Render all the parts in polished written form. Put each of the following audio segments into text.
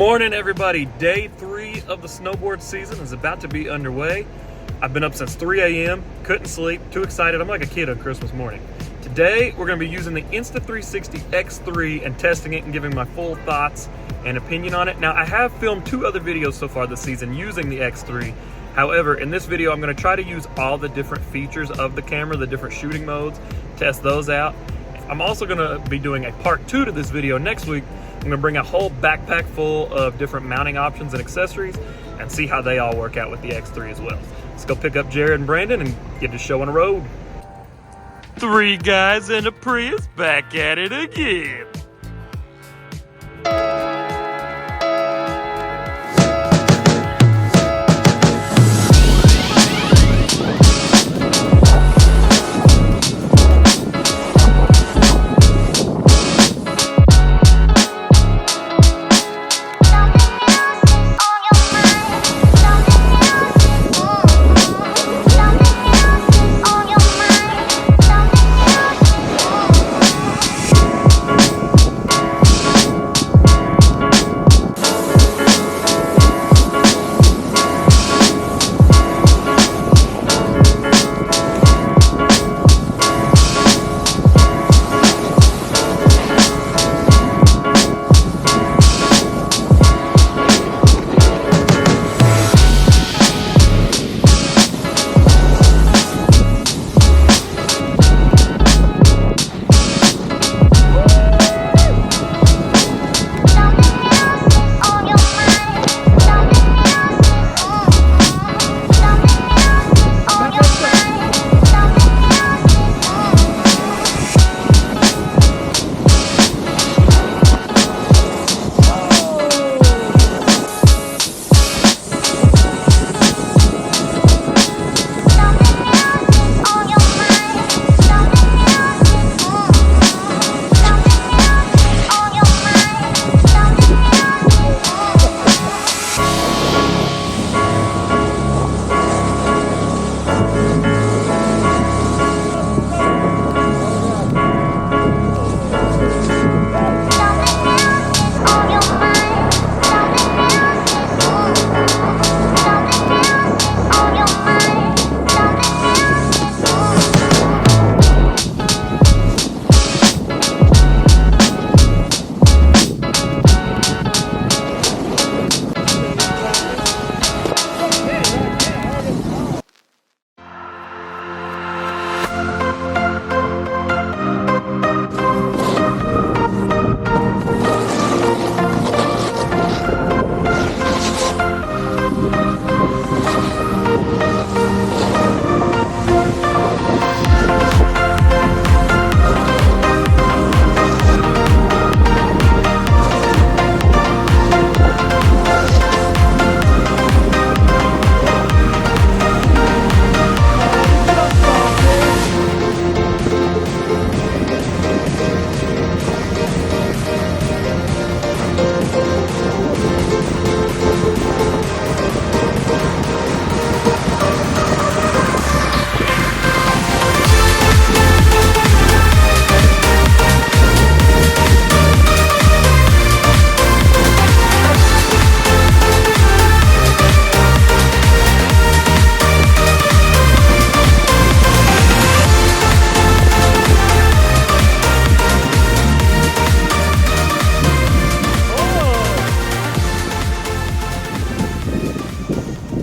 morning, everybody. Day 3 of the snowboard season is about to be underway. I've been up since 3 a.m., couldn't sleep, too excited. I'm like a kid on Christmas morning. Today, we're going to be using the Insta360 X3 and testing it and giving my full thoughts and opinion on it. Now, I have filmed 2 other videos so far this season using the X3. However, in this video, I'm going to try to use all the different features of the camera, the different shooting modes, test those out. I'm also going to be doing a part 2 to this video next week. I'm going to bring a whole backpack full of different mounting options and accessories and see how they all work out with the X3 as well. Let's go pick up Jared and Brandon and get the show on the road. 3 guys in a Prius back at it again.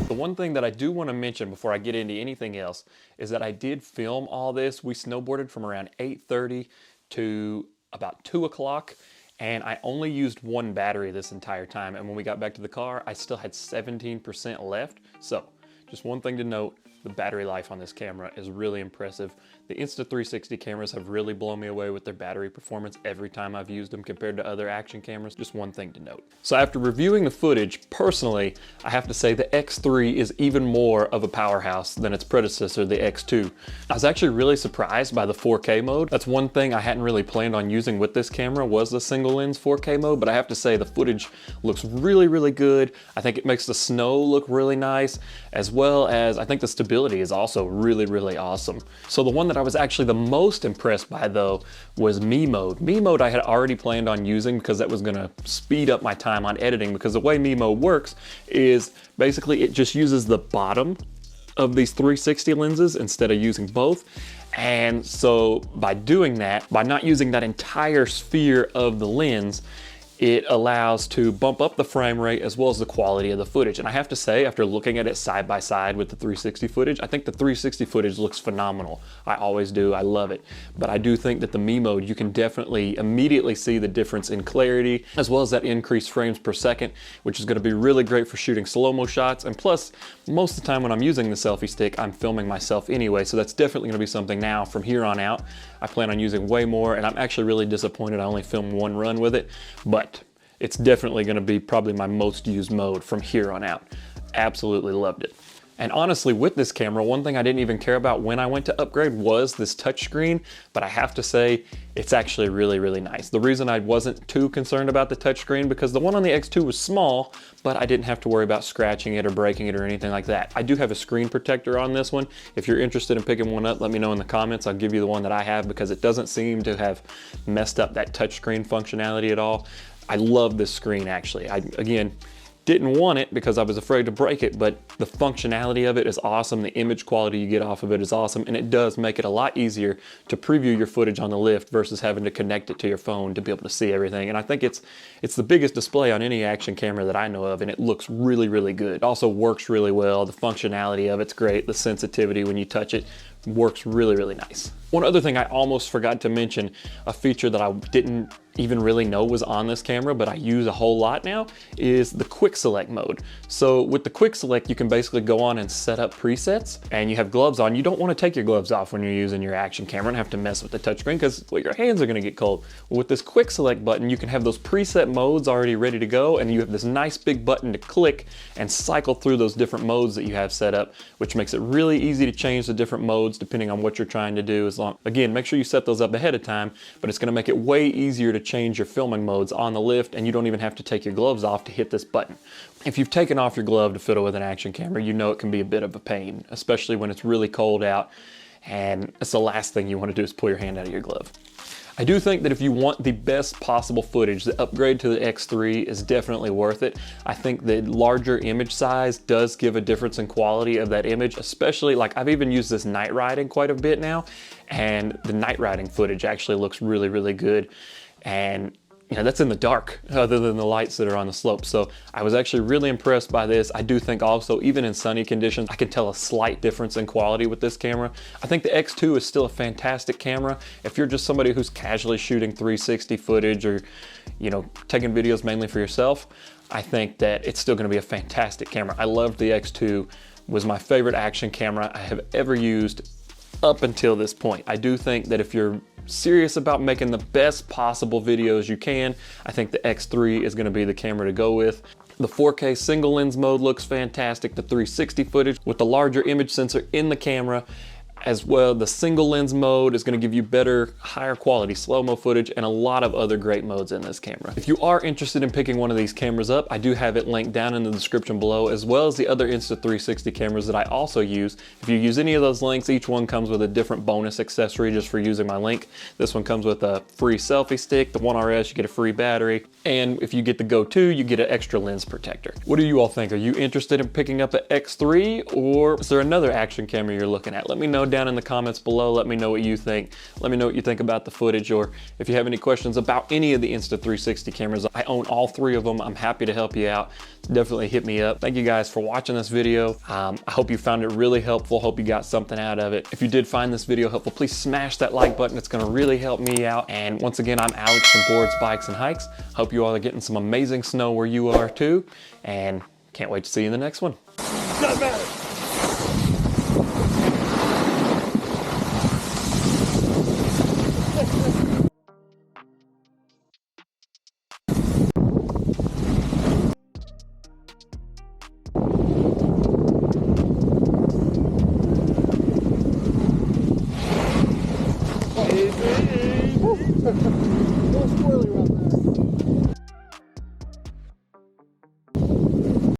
One thing that I do want to mention before I get into anything else is that I did film all this. We snowboarded from around 8:30 to about 2 o'clock, and I only used 1 battery this entire time. And when we got back to the car, I still had 17% left. So just one thing to note, the battery life on this camera is really impressive. The Insta360 cameras have really blown me away with their battery performance every time I've used them compared to other action cameras. Just one thing to note. So after reviewing the footage, personally, I have to say the X3 is even more of a powerhouse than its predecessor, the X2. I was actually really surprised by the 4K mode. That's one thing I hadn't really planned on using with this camera, was the single lens 4K mode, but I have to say the footage looks really, really good. I think it makes the snow look really nice, as well as I think the stability usability is also really, really awesome. So the one that I was actually the most impressed by though was me mode. Me mode I had already planned on using because that was gonna speed up my time on editing, because the way me mode works is basically it just uses the bottom of these 360 lenses instead of using both. And so by doing that, by not using that entire sphere of the lens, it allows to bump up the frame rate as well as the quality of the footage. And I have to say, after looking at it side by side with the 360 footage, I think the 360 footage looks phenomenal. I always do, I love it. But I do think that the me mode, you can definitely immediately see the difference in clarity, as well as that increased frames per second, which is gonna be really great for shooting slow-mo shots. And plus, most of the time when I'm using the selfie stick, I'm filming myself anyway, so that's definitely gonna be something now from here on out I plan on using way more, and I'm actually really disappointed I only filmed one run with it, but it's definitely gonna be probably my most used mode from here on out. Absolutely loved it. And honestly, with this camera, one thing I didn't even care about when I went to upgrade was this touchscreen, but I have to say, it's actually really, really nice. The reason I wasn't too concerned about the touchscreen, because the one on the X2 was small, but I didn't have to worry about scratching it or breaking it or anything like that. I do have a screen protector on this one. If you're interested in picking one up, let me know in the comments. I'll give you the one that I have because it doesn't seem to have messed up that touchscreen functionality at all. I love this screen actually. Again, didn't want it because I was afraid to break it, but the functionality of it is awesome. The image quality you get off of it is awesome, and it does make it a lot easier to preview your footage on the lift versus having to connect it to your phone to be able to see everything. And I think it's the biggest display on any action camera that I know of, and it looks really, really good. It also works really well. The functionality of it's great. The sensitivity when you touch it works really, really nice. One other thing I almost forgot to mention, a feature that I didn't even really know was on this camera, but I use a whole lot now, is the quick select mode. So with the quick select, you can basically go on and set up presets, and you have gloves on. You don't want to take your gloves off when you're using your action camera and have to mess with the touchscreen because well, your hands are going to get cold. Well, with this quick select button, you can have those preset modes already ready to go, and you have this nice big button to click and cycle through those different modes that you have set up, which makes it really easy to change the different modes depending on what you're trying to do. Again, make sure you set those up ahead of time, but it's going to make it way easier to change your filming modes on the lift, and you don't even have to take your gloves off to hit this button. If you've taken off your glove to fiddle with an action camera, you know it can be a bit of a pain, especially when it's really cold out, and it's the last thing you want to do is pull your hand out of your glove. I do think that if you want the best possible footage, the upgrade to the X3 is definitely worth it. I think the larger image size does give a difference in quality of that image, especially like I've even used this night riding quite a bit now, and the night riding footage actually looks really, really good. And you know, that's in the dark other than the lights that are on the slope. So I was actually really impressed by this. I do think also, even in sunny conditions, I can tell a slight difference in quality with this camera. I think the X2 is still a fantastic camera. If you're just somebody who's casually shooting 360 footage or, you know, taking videos mainly for yourself, I think that it's still gonna be a fantastic camera. I loved the X2, was my favorite action camera I have ever used up until this point. I do think that if you're serious about making the best possible videos you can, I think the X3 is going to be the camera to go with. The 4K single lens mode looks fantastic. The 360 footage with the larger image sensor in the camera as well. The single lens mode is going to give you better, higher quality slow-mo footage and a lot of other great modes in this camera. If you are interested in picking one of these cameras up, I do have it linked down in the description below, as well as the other Insta360 cameras that I also use. If you use any of those links, each one comes with a different bonus accessory just for using my link. This one comes with a free selfie stick, the One RS, you get a free battery, and if you get the Go 2, you get an extra lens protector. What do you all think? Are you interested in picking up an X3, or is there another action camera you're looking at? Let me know down in the comments below. Let me know what you think. Let me know what you think about the footage, or if you have any questions about any of the Insta360 cameras. I own all three of them. I'm happy to help you out. Definitely hit me up. Thank you guys for watching this video. I hope you found it really helpful. Hope you got something out of it. If you did find this video helpful, please smash that like button. It's going to really help me out. And once again, I'm Alex from Boards, Bikes, and Hikes. Hope you all are getting some amazing snow where you are too, and can't wait to see you in the next one. Doesn't matter.